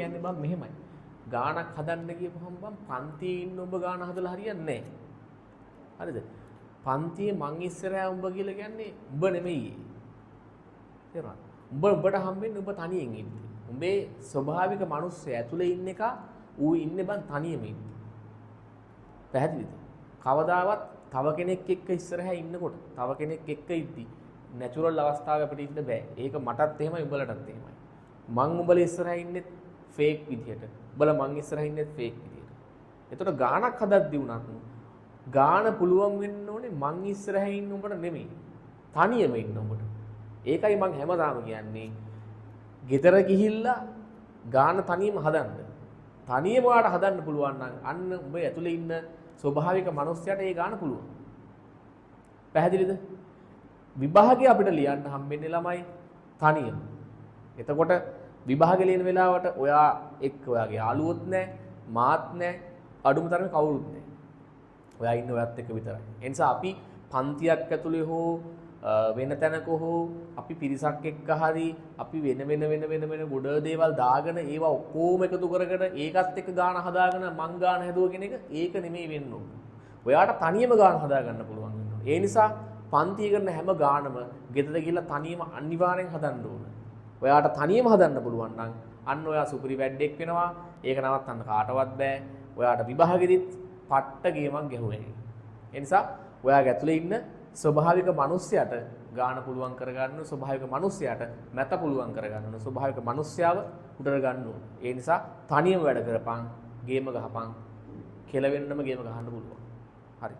කියන්නේ බං මෙහෙමයි. ගානක් හදන්න ගියපුවම බං පන්තියේ ඉන්න ඔබ ගාන හදලා හරියන්නේ නැහැ. හරිද? පන්තියේ මං ඉස්සරහා උඹ කියලා කියන්නේ උඹ නෙමෙයි. තේරුණාද? උඹට හම්බෙන්නේ උඹ තනියෙන් ඉන්නේ. උඹේ ස්වභාවික මිනිස්සු ඇතුලේ ඉන්න එක ඌ ඉන්නේ බං තනියම ඉන්නේ. පැහැදිලිද? කවදාවත් තව කෙනෙක් එක්ක ඉස්සරහා ඉන්නකොට තව කෙනෙක් එක්ක ඉද්දි නැචරල් අවස්ථාවක අපිට ඉන්න බෑ. ඒක මටත් එහෙමයි උඹලටත් එහෙමයි. මං උඹලා ඉස්සරහා ඉන්නේ ෆේක් විදියට. උඹලා මං ඉස්සරහා ඉන්නේ ෆේක් විදියට. එතකොට ගානක් හදද්දි උනත් ගාන පුළුවන් වෙන්න ඕනේ මං ඉස්සරහා ඉන්න උඹට නෙමෙයි. තනියම ඉන්න උඹට. ඒකයි මං හැමදාම කියන්නේ. ගෙදර ගිහිල්ලා ගාන තනියම හදන්න. තනියම ඔයාලට හදන්න පුළුවන් නම් අන්න උඹ ඇතුලේ ඉන්න ස්වභාවික මිනිස්සයාට ඒ ගාන පුළුවන්. පැහැදිලිද? විභාගය අපිට ලියන්න හම්බෙන්නේ ළමයි තනියම. එතකොට විභාගය ලියන වෙලාවට ඔයා එක්ක ඔයාගේ යාළුවොත් නැහැ, මාත් නැහැ, අඩුම තරමේ කවුරුත් නැහැ. ඔයා ඉන්න ඔයත් එක්ක විතරයි. ඒ නිසා අපි පන්තියක් ඇතුලේ හෝ වෙන තැනක හෝ අපි පිරිසක් එක්ක හරි අපි වෙන ගොඩ දේවල් දාගෙන ඒවා ඔක්කොම එකතු කරගෙන ඒකත් එක්ක ගාන හදාගෙන මං ගාන හැදුව කියන එක ඒක නෙමෙයි වෙන්න ඕන. ඔයාට තනියම ගාන හදා ගන්න පුළුවන් වෙන්න ඕන. ඒ නිසා පන්තිය කරන හැම ගානම ගෙදර ගිහලා තනියම අනිවාර්යෙන් හදන්න ඕන. ඔයාට තනියම හදන්න පුළුවන් නම් අන්න ඔයා සුපිරි වැඩෙක් වෙනවා. ඒක නවත්තන්න කාටවත් බෑ. ඔයාට විභාගෙදිත් පට්ට ගේමක් ගැහුවේ. ඒ නිසා ඔයාගේ ඇතුලේ ඉන්න ස්වභාවික මිනිස්සයාට ගාන පුළුවන් කරගන්න, ස්වභාවික මිනිස්සයාට මැත පුළුවන් කරගන්න, ස්වභාවික මිනිස්සයාව උඩර ගන්න ඕන. ඒ නිසා තනියම වැඩ කරපන්, ගේම ගහපන්, කෙලවෙන්නම ගේම ගහන්න පුළුවන්. හරි.